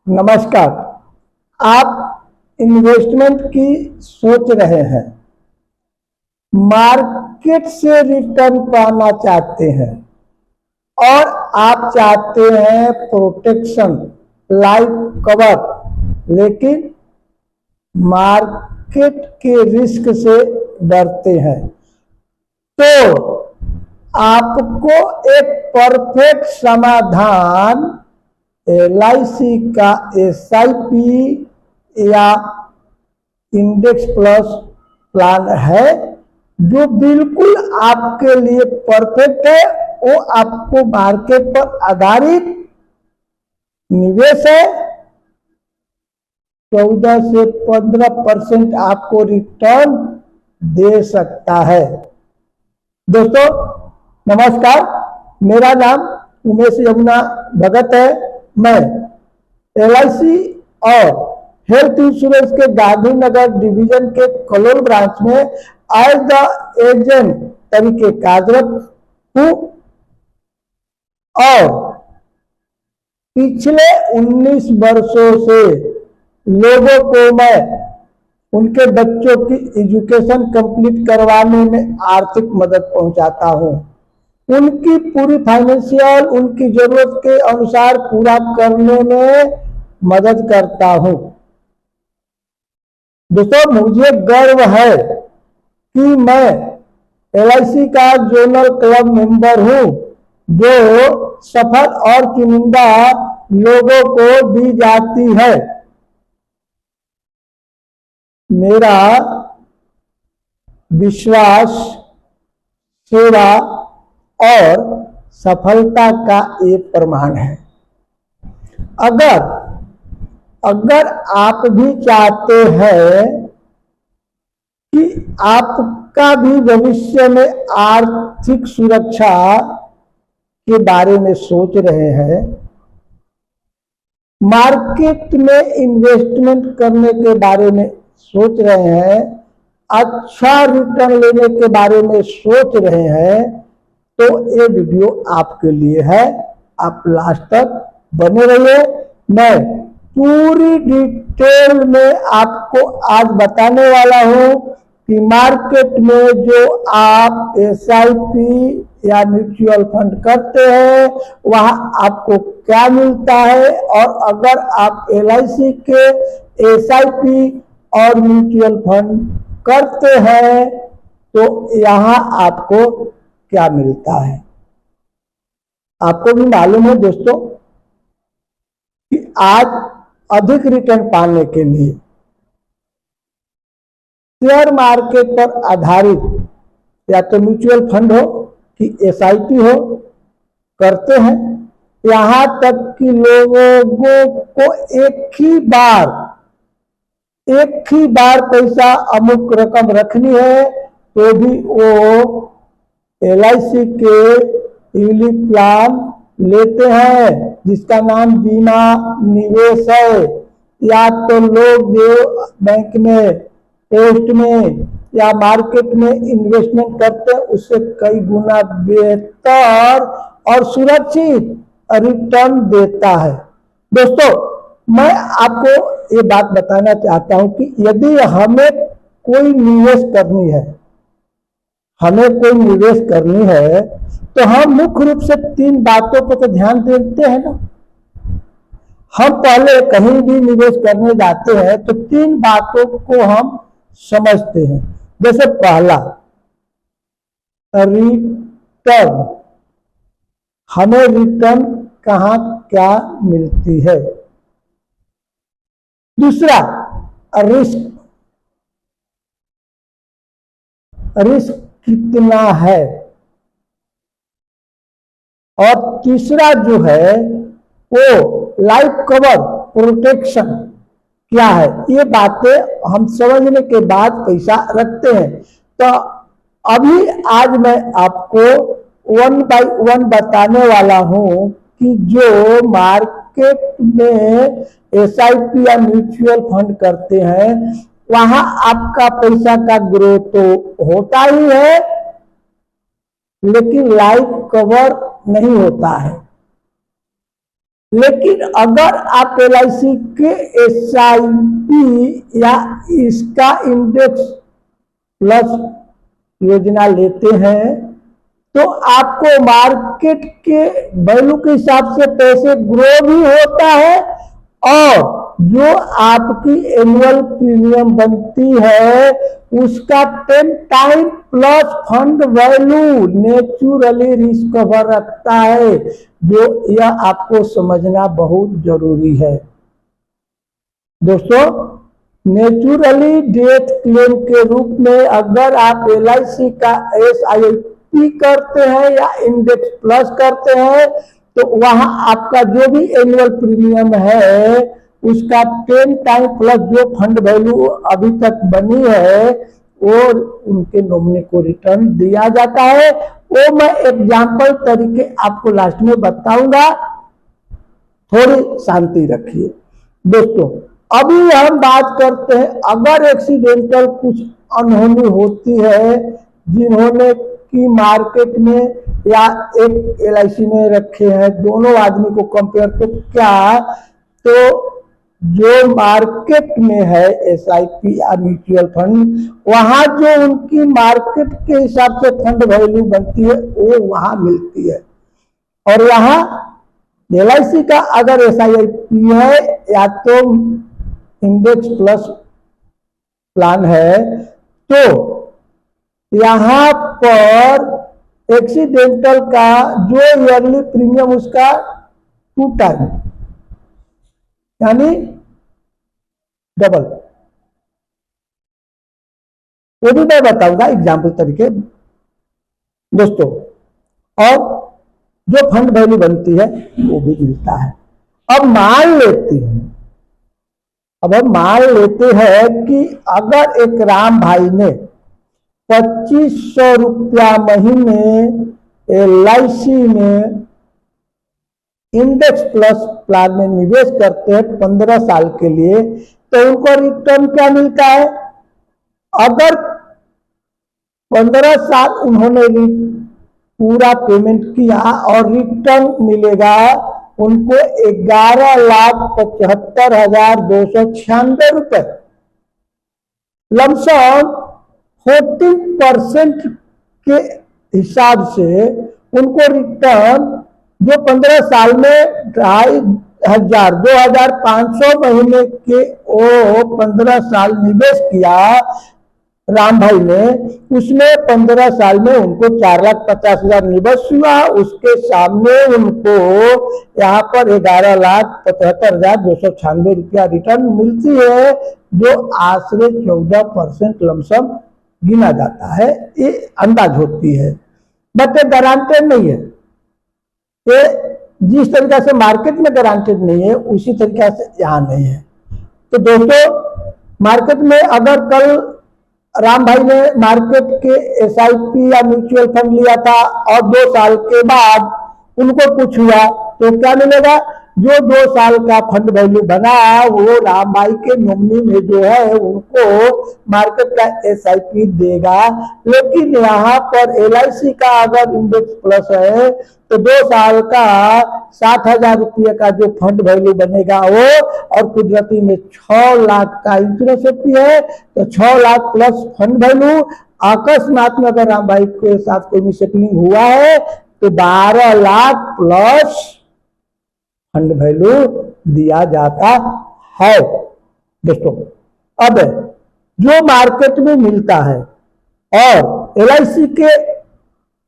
नमस्कार। आप इन्वेस्टमेंट की सोच रहे हैं, मार्केट से रिटर्न पाना चाहते हैं और आप चाहते हैं प्रोटेक्शन, लाइफ कवर, लेकिन मार्केट के रिस्क से डरते हैं, तो आपको एक परफेक्ट समाधान LIC का SIP या इंडेक्स प्लस प्लान है जो बिल्कुल आपके लिए परफेक्ट है। वो आपको मार्केट पर आधारित निवेश है। 14 से 15% आपको रिटर्न दे सकता है। दोस्तों नमस्कार, मेरा नाम उमेश यमुना भगत है। मैं LIC और हेल्थ इंश्योरेंस के गांधीनगर डिवीजन के कलोल ब्रांच में एज द एजेंट तरीके कार्यरत हूँ और पिछले 19 वर्षों से लोगों को मैं उनके बच्चों की एजुकेशन कंप्लीट करवाने में आर्थिक मदद पहुंचाता हूं। उनकी पूरी फाइनेंशियल उनकी जरूरत के अनुसार पूरा करने में मदद करता हूं। दोस्तों मुझे गर्व है कि मैं LIC का जोनल क्लब मेंबर हूं, जो सफल और चुनिंदा लोगों को दी जाती है। मेरा विश्वास, सेवा और सफलता का एक प्रमाण है। अगर आप भी चाहते हैं कि आपका भी भविष्य में आर्थिक सुरक्षा के बारे में सोच रहे हैं, मार्केट में इन्वेस्टमेंट करने के बारे में सोच रहे हैं, अच्छा रिटर्न लेने के बारे में सोच रहे हैं, तो ये वीडियो आपके लिए है। आप लास्ट तक बने रहिए। मैं पूरी डिटेल में आपको आज बताने वाला हूं कि मार्केट में जो आप SIP या म्यूचुअल फंड करते हैं वहां आपको क्या मिलता है, और अगर आप LIC के SIP और म्यूचुअल फंड करते हैं तो यहां आपको क्या मिलता है। आपको भी मालूम है दोस्तों कि आज अधिक रिटर्न पाने के लिए शेयर मार्केट पर आधारित या तो म्यूचुअल फंड हो कि SIP हो करते हैं। यहां तक कि लोगों को एक ही बार पैसा अमुक रकम रखनी है तो भी वो LIC के यूलिप प्लान लेते हैं, जिसका नाम बीमा निवेश है। या तो लोग जो बैंक में, पोस्ट में या मार्केट में इन्वेस्टमेंट करते हैं उससे कई गुना बेहतर और सुरक्षित रिटर्न देता है। दोस्तों मैं आपको ये बात बताना चाहता हूं कि यदि हमें कोई निवेश करनी है तो हम मुख्य रूप से 3 बातों पर तो ध्यान देते हैं ना। हम पहले कहीं भी निवेश करने जाते हैं तो 3 बातों को हम समझते हैं। जैसे पहला, रिटर्न, हमें रिटर्न कहां क्या मिलती है। दूसरा, रिस्क कितना है। और तीसरा जो है वो लाइफ कवर, प्रोटेक्शन क्या है। ये बातें हम समझने के बाद पैसा रखते हैं। तो अभी आज मैं आपको 1 बाय 1 बताने वाला हूं कि जो मार्केट में SIP या म्यूचुअल फंड करते हैं वहां आपका पैसा का ग्रोथ तो होता ही है, लेकिन लाइफ कवर नहीं होता है। लेकिन अगर आप LIC के SIP या इसका इंडेक्स प्लस योजना लेते हैं तो आपको मार्केट के वैल्यू के हिसाब से पैसे ग्रो भी होता है और जो आपकी एनुअल प्रीमियम बनती है उसका 10 time plus fund value naturally recover रखता है, जो यह आपको समझना बहुत जरूरी है। दोस्तों, नेचुरली डेथ क्लेम के रूप में अगर आप LIC का SIP करते हैं या इंडेक्स प्लस करते हैं तो वहां आपका जो भी एनुअल प्रीमियम है उसका 10 टाइम प्लस जो फंड वैल्यू अभी तक बनी है और उनके नॉमिनी को रिटर्न दिया जाता है। वो मैं एग्जाम्पल तरीके आपको लास्ट में बताऊंगा, थोड़ी शांति रखिए। दोस्तों, अभी हम बात करते हैं अगर एक्सीडेंटल कुछ अनहोनी होती है जिन्होंने की मार्केट में या एक LIC में रखे हैं, दोनों आदमी को कंपेयर, तो क्या तो जो मार्केट में है SIP या म्यूचुअल फंड, वहां जो उनकी मार्केट के हिसाब से फंड वैल्यू बनती है वो वहां मिलती है। और यहाँ LIC का अगर SIP है या तो इंडेक्स प्लस प्लान है तो यहाँ पर एक्सीडेंटल का जो ईयरली प्रीमियम उसका 2 टाइम यानी डबल, वो भी मैं बताऊंगा एग्जाम्पल तरीके। दोस्तों, और जो फंड वैल्यू बनती है वो भी मिलता है। अब मान लेते हैं कि अगर एक राम भाई ने 2500 रुपया महीने LIC में इंडेक्स प्लस प्लान में निवेश करते हैं 15 साल के लिए, तो उनको रिटर्न क्या मिलता है? अगर 15 साल उन्होंने पूरा पेमेंट किया और रिटर्न मिलेगा उनको 11,75,296 रुपए, लमसम 14% के हिसाब से उनको रिटर्न जो 15 साल में 2,500 महीने के वो 15 साल निवेश किया राम भाई ने, उसमें 15 साल में उनको 4,50,000 निवेश हुआ, उसके सामने उनको यहाँ पर 11,75,296 रुपया रिटर्न मिलती है, जो आश्रय 14% लमसम गिना जाता है, ये अंदाज होती है। बट गारंटेड नहीं है, ये जिस तरीके से मार्केट में गारंटेड नहीं है उसी तरीके से यहाँ नहीं है। तो दोस्तों, मार्केट में अगर कल राम भाई ने मार्केट के SIP या म्यूचुअल फंड लिया था और 2 साल के बाद उनको कुछ हुआ तो क्या मिलेगा? जो 2 साल का फंड वैल्यू बना वो राम भाई के नॉमिनी में जो है उनको मार्केट का SIP देगा। लेकिन यहाँ पर LIC का अगर इंडेक्स प्लस है तो 2 साल का 60,000 रुपये का जो फंड वैल्यू बनेगा वो, और कुदरती में 6 लाख का इंश्योरेंस होती है, तो 6 लाख प्लस फंड वैल्यू, अकस्मात में अगर राम भाई के साथ कोई मिससेटलिंग हुआ है तो 12 लाख प्लस फंड वैल्यू दिया जाता है। दोस्तों, अब जो मार्केट में मिलता है और LIC के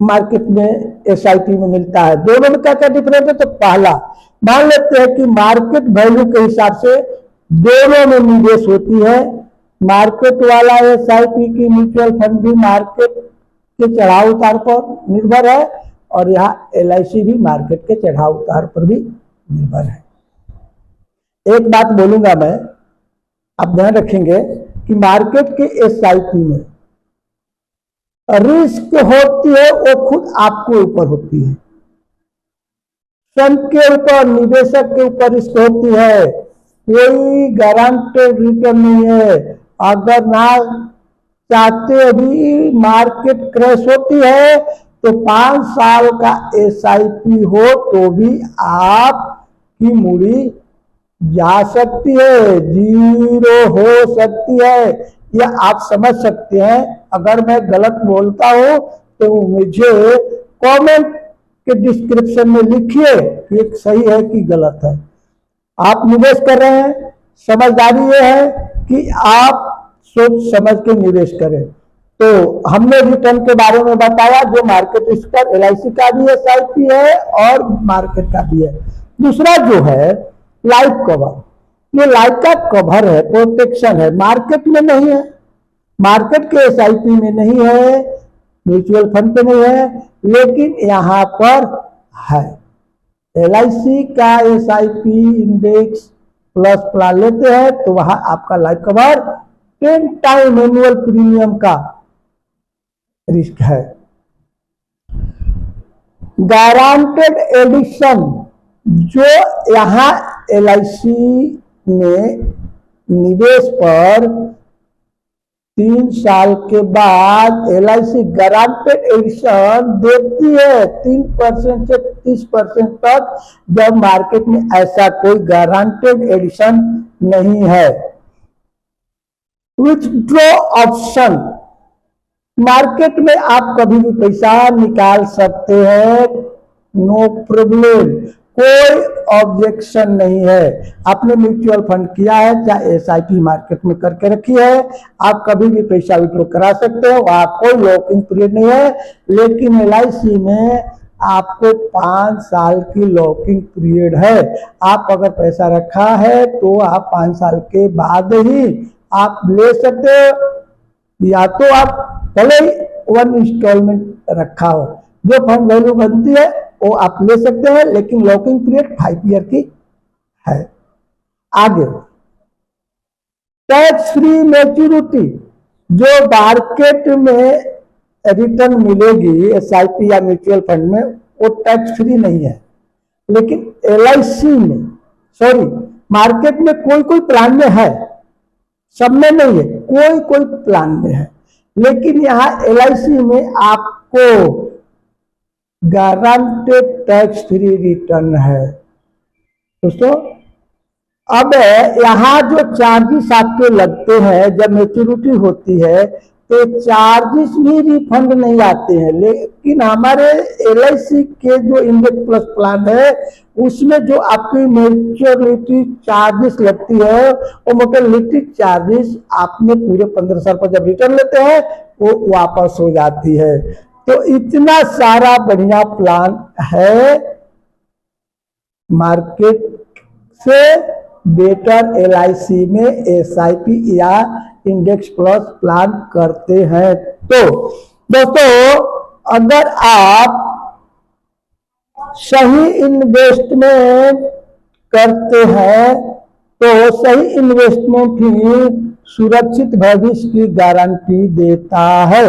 मार्केट में SIP में मिलता है, दोनों में क्या क्या डिफरेंस है? तो पहला, मान लेते हैं कि मार्केट वैल्यू के हिसाब से दोनों में निवेश होती है। मार्केट वाला SIP की म्यूचुअल फंड भी मार्केट के चढ़ाव उतार पर निर्भर है और यहाँ LIC भी मार्केट के चढ़ाव उतार पर भी निर्भर है। एक बात बोलूंगा मैं, आप ध्यान रखेंगे कि मार्केट के SIP में रिस्क होती है वो खुद आपके ऊपर होती है, फंड के ऊपर, निवेशक के ऊपर रिस्क होती है, कोई गारंटेड रिटर्न नहीं है। अगर ना चाहते भी मार्केट क्रैश होती है तो 5 साल का SIP हो तो भी आप की मूड़ी जा सकती है, जीरो हो सकती है। यह आप समझ सकते हैं। अगर मैं गलत बोलता हूं तो मुझे कमेंट के डिस्क्रिप्शन में लिखिए कि सही है कि गलत है। आप निवेश कर रहे हैं, समझदारी ये है कि आप सोच समझ के निवेश करें। तो हमने रिटर्न के बारे में बताया, जो मार्केट रिस्क पर LIC का भी SIP है और मार्केट का भी है। दूसरा जो है लाइफ कवर, ये लाइफ का कवर है, प्रोटेक्शन है, मार्केट में नहीं है, मार्केट के SIP में नहीं है, म्यूचुअल फंड पे नहीं है, लेकिन यहाँ पर है। LIC का SIP इंडेक्स प्लस प्लान लेते हैं तो वहां आपका life cover 10 time annual premium का रिस्क है। गारंटेड एडिशन, जो यहाँ LIC में निवेश पर 3 साल के बाद LIC गारंटेड एडिशन देती है 3% से 30% तक, जब मार्केट में ऐसा कोई गारंटेड एडिशन नहीं है। विथड्रॉ ऑप्शन, मार्केट में आप कभी भी पैसा निकाल सकते हैं, नो प्रॉब्लम, कोई ऑब्जेक्शन नहीं है। आपने म्यूचुअल फंड किया है, चाहे SIP मार्केट में करके रखी है, आप कभी भी पैसा विड्रॉ करा सकते हो, वहां कोई लॉकिंग पीरियड नहीं है। लेकिन LIC में आपको 5 साल की लॉकिंग पीरियड है। आप अगर पैसा रखा है तो आप 5 साल के बाद ही आप ले सकते हो, या तो आप पहले ही 1 इंस्टॉलमेंट रखा हो, जो फंड वैल्यू बनती है वो आप ले सकते हैं, लेकिन लॉकिंग पीरियड 5 ईयर की है। आगे टैक्स फ्री मैच्योरिटी, जो मार्केट में रिटर्न मिलेगी SIP या म्यूचुअल फंड में, वो टैक्स फ्री नहीं है। लेकिन LIC में, सॉरी, मार्केट में कोई कोई प्लान में है, सब में नहीं है, कोई कोई प्लान में है, लेकिन यहाँ LIC में आपको गारंटेड टैक्स फ्री रिटर्न है। दोस्तों, अब यहाँ जो चार्जेस आपके लगते हैं जब मैच्योरिटी होती है, तो चार्जेस भी रिफंड नहीं आते हैं। लेकिन हमारे LIC के जो इंडेक्स प्लस प्लान है, उसमें जो आपकी मैच्योरिटी चार्जेस लगती है, वो मोर्टेलिटी चार्जेस आपने पूरे 15 साल पर जब रिटर्न लेते हैं वो वापस हो जाती है। तो इतना सारा बढ़िया प्लान है, मार्केट से बेटर LIC में SIP या इंडेक्स प्लस प्लान करते हैं। तो दोस्तों, अगर आप सही इन्वेस्टमेंट करते हैं तो सही इन्वेस्टमेंट ही सुरक्षित भविष्य की गारंटी देता है।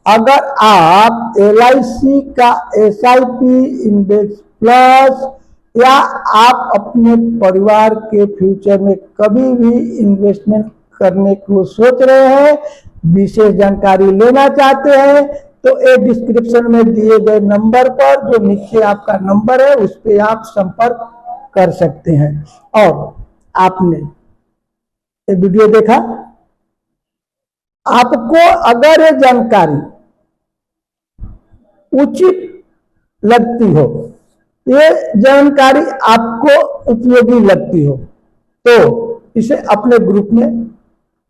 अगर आप LIC का SIP इंडेक्स प्लस या आप अपने परिवार के फ्यूचर में कभी भी इन्वेस्टमेंट करने को सोच रहे हैं, विशेष जानकारी लेना चाहते हैं, तो ये डिस्क्रिप्शन में दिए गए नंबर पर, जो नीचे आपका नंबर है, उस पर आप संपर्क कर सकते हैं। और आपने ये वीडियो देखा, आपको अगर ये जानकारी उचित लगती हो, ये जानकारी आपको उपयोगी लगती हो, तो इसे अपने ग्रुप में,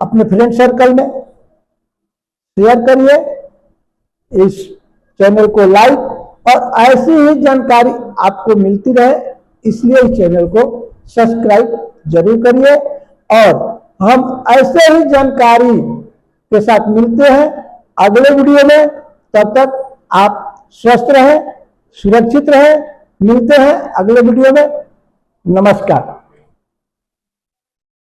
अपने फ्रेंड सर्कल में शेयर करिए, इस चैनल को लाइक, और ऐसी ही जानकारी आपको मिलती रहे, इसलिए इस चैनल को सब्सक्राइब जरूर करिए। और हम ऐसे ही जानकारी के साथ मिलते हैं अगले वीडियो में। तब तक आप स्वस्थ रहें, सुरक्षित रहें। मिलते हैं अगले वीडियो में। नमस्कार।